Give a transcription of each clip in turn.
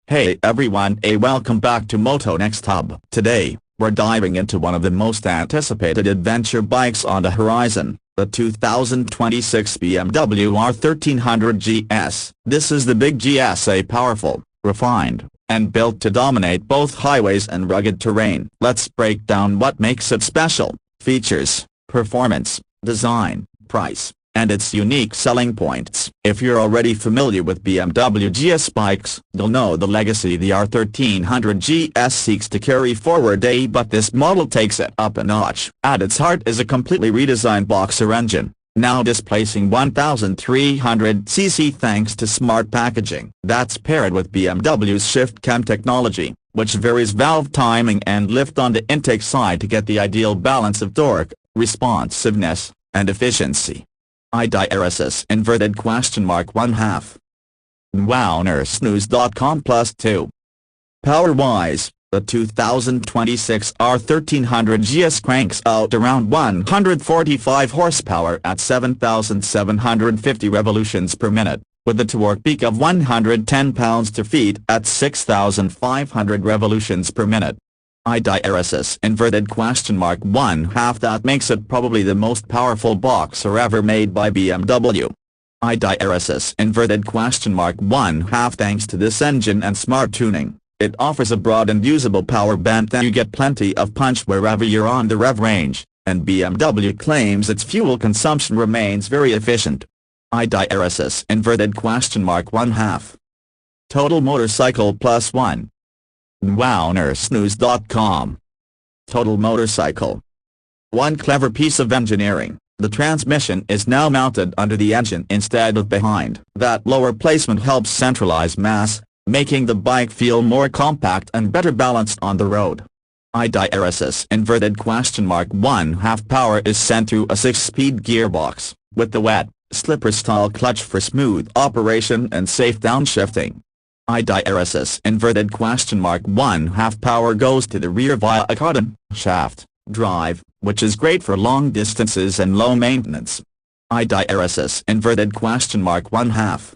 Hey everyone, welcome back to Moto Next Hub. Today, we're diving into one of the most anticipated adventure bikes on the horizon, the 2026 BMW R1300GS. This is the big GS, a powerful, refined, and built to dominate both highways and rugged terrain. Let's break down what makes it special: features, performance, design, price, and its unique selling points. If you're already familiar with BMW GS bikes, you'll know the legacy the R1300GS seeks to carry forward, but this model takes it up a notch. At its heart is a completely redesigned boxer engine, now displacing 1,300cc thanks to smart packaging. That's paired with BMW's ShiftCam technology, which varies valve timing and lift on the intake side to get the ideal balance of torque, responsiveness, and efficiency. IDRSS !1/2 WowNurseNews.com +2 Power-wise, the 2026 R1300GS cranks out around 145 horsepower at 7,750 revolutions per minute, with a torque peak of 110 pounds-feet at 6,500 revolutions per minute. IDRSS !1/2 That makes it probably the most powerful boxer ever made by BMW. IDRSS !1/2 Thanks to this engine and smart tuning, it offers a broad and usable power band that you get plenty of punch wherever you're on the rev range, and BMW claims its fuel consumption remains very efficient. IDRSS !1/2 Total Motorcycle +1 WowNurseNews.com Total Motorcycle. One clever piece of engineering: the transmission is now mounted under the engine instead of behind. That lower placement helps centralize mass, making the bike feel more compact and better balanced on the road. IDRSS !1/2 Power is sent through a 6-speed gearbox, with the wet, slipper-style clutch for smooth operation and safe downshifting. IDRSS !1/2 Power goes to the rear via a cotton shaft drive, which is great for long distances and low maintenance. IDRSS !1/2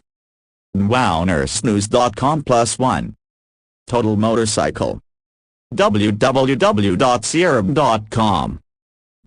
WowNurseNews.com +1 Total Motorcycle. www.sierra.com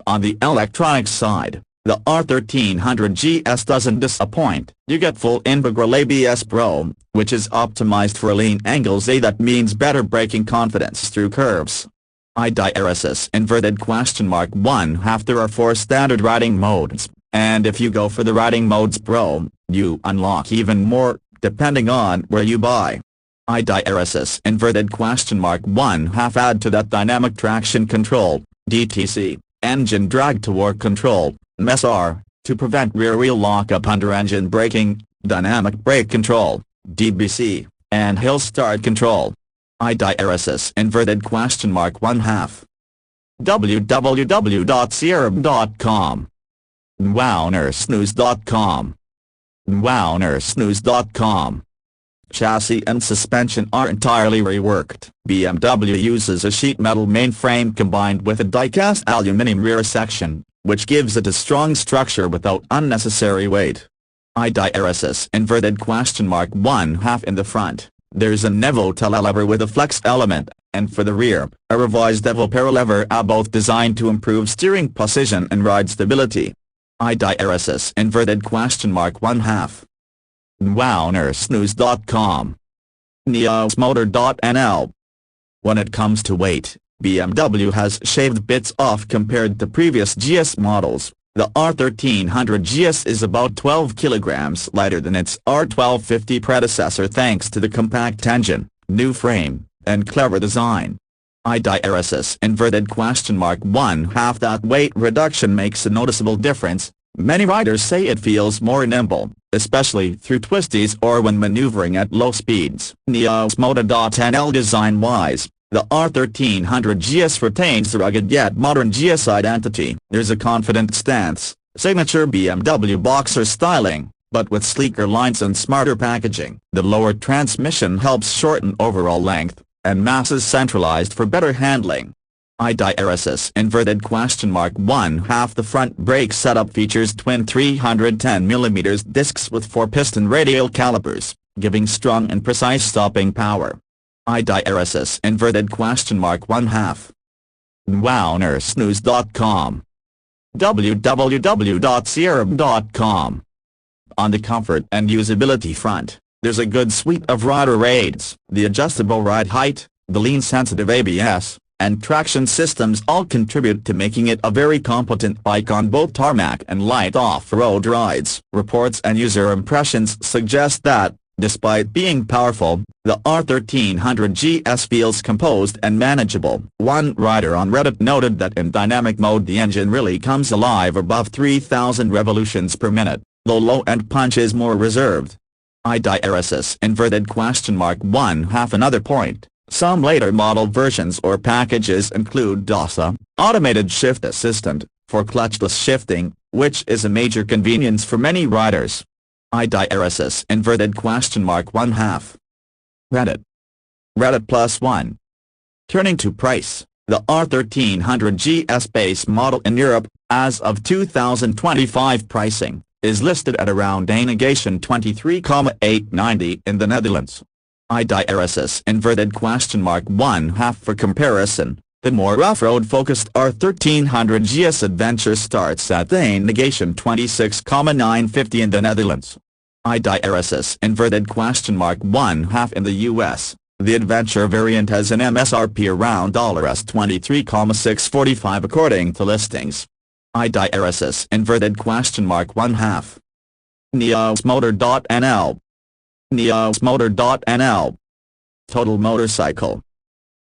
On the electronics side, the R1300GS doesn't disappoint. You get full integral ABS Pro, which is optimized for lean angles. That means better braking confidence through curves. IDRSS !1/2 There are 4 standard riding modes, and if you go for the Riding Modes Pro, you unlock even more, depending on where you buy. IDRSS !1/2 Add to that dynamic traction control, DTC, engine drag torque control, MSR, to prevent rear wheel lockup under engine braking, dynamic brake control, DBC, and hill start control. IDRSS !1/2 www.sierra.com WowNurseNews.com WowNurseNews.com Chassis and suspension are entirely reworked. BMW uses a sheet metal mainframe combined with a die-cast aluminum rear section, which gives it a strong structure without unnecessary weight. IDRSS !1/2 In the front, there's an Evo telelever with a flex element, and for the rear, a revised Evo paralever, both designed to improve steering precision and ride stability. IDRSS !1/2 WowNurseNews.com NeosMotor.nl When it comes to weight, BMW has shaved bits off compared to previous GS models. The R1300GS is about 12 kilograms lighter than its R1250 predecessor thanks to the compact engine, new frame, and clever design. IDRSS !1/2 That weight reduction makes a noticeable difference. Many riders say it feels more nimble, especially through twisties or when maneuvering at low speeds. NeosMotor.nl Design-wise, the R1300GS retains the rugged yet modern GS identity. There's a confident stance, signature BMW boxer styling, but with sleeker lines and smarter packaging. The lower transmission helps shorten overall length, and mass is centralized for better handling. IDRSS !1/2 The front brake setup features twin 310mm discs with 4-piston radial calipers, giving strong and precise stopping power. IDRSS inverted question mark 1/2. WowNurseNews.com. www.sierra.com. On the comfort and usability front, there's a good suite of rider aids. The adjustable ride height, the lean-sensitive ABS, and traction systems all contribute to making it a very competent bike on both tarmac and light off-road rides. Reports and user impressions suggest that, despite being powerful, the R1300GS feels composed and manageable. One rider on Reddit noted that in dynamic mode the engine really comes alive above 3,000 revolutions per minute, though low-end punch is more reserved. IDRSS inverted question mark 1/2. Another point, some later model versions or packages include DASA, automated shift assistant, for clutchless shifting, which is a major convenience for many riders. IDRSS inverted question mark 1/2. Reddit. Reddit +1. Turning to price, the R1300GS base model in Europe, as of 2025 pricing, is listed at around $23,890 in the Netherlands. IDRSS inverted question mark 1/2. For comparison, the more off-road focused R1300GS Adventure starts at $26,950 in the Netherlands. IDRSS inverted question mark 1/2. In the US, the Adventure variant has an MSRP around $23,645 according to listings. IDRSS inverted question mark 1/2. neosmotor.nl. neosmotor.nl. Total motorcycle.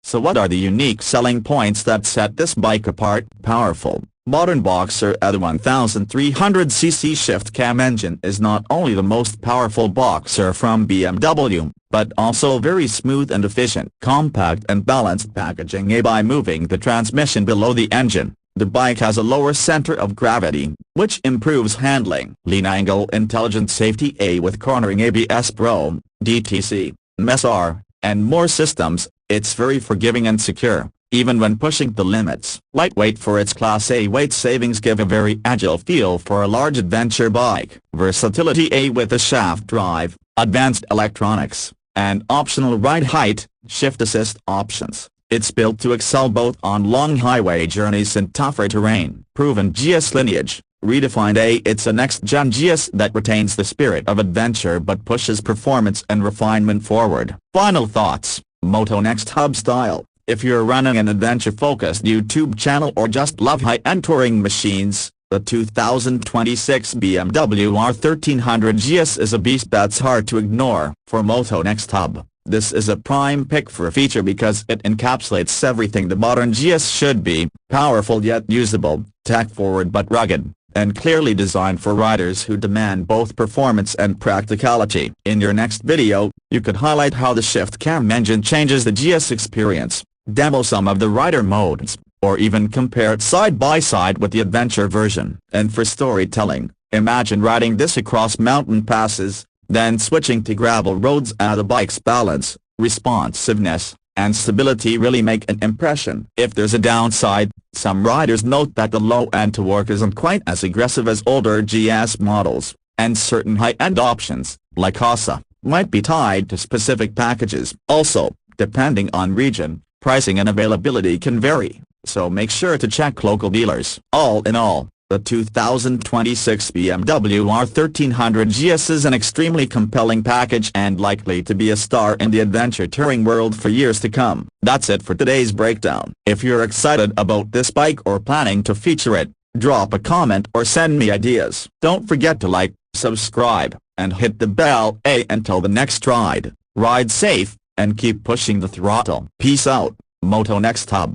So what are the unique selling points that set this bike apart? Powerful, modern boxer at a 1300cc ShiftCam engine is not only the most powerful boxer from BMW, but also very smooth and efficient. Compact and balanced packaging. By moving the transmission below the engine, the bike has a lower center of gravity, which improves handling. Lean angle intelligent safety. With cornering ABS Pro, DTC, MSR, and more systems, it's very forgiving and secure, even when pushing the limits. Lightweight. For its Class A weight savings give a very agile feel for a large adventure bike. Versatility. With a shaft drive, advanced electronics, and optional ride height, shift assist options, it's built to excel both on long highway journeys and tougher terrain. Proven GS lineage, redefined. It's a next-gen GS that retains the spirit of adventure but pushes performance and refinement forward. Final thoughts, Moto Next Hub style. If you're running an adventure-focused YouTube channel or just love high-end touring machines, the 2026 BMW R1300GS is a beast that's hard to ignore. For Moto Next Hub, this is a prime pick for a feature because it encapsulates everything the modern GS should be: powerful yet usable, tech-forward but rugged, and clearly designed for riders who demand both performance and practicality. In your next video, you could highlight how the ShiftCam engine changes the GS experience, demo some of the rider modes, or even compare it side by side with the adventure version. And for storytelling, imagine riding this across mountain passes, then switching to gravel roads. The bike's balance, responsiveness, and stability really make an impression. If there's a downside, some riders note that the low-end torque isn't quite as aggressive as older GS models, and certain high-end options, like ASA, might be tied to specific packages. Also, depending on region, pricing and availability can vary, so make sure to check local dealers. All in all, the 2026 BMW R1300GS is an extremely compelling package and likely to be a star in the adventure touring world for years to come. That's it for today's breakdown. If you're excited about this bike or planning to feature it, drop a comment or send me ideas. Don't forget to like, subscribe, and hit the bell. Until the next ride, ride safe, and keep pushing the throttle. Peace out, Moto Next Hub.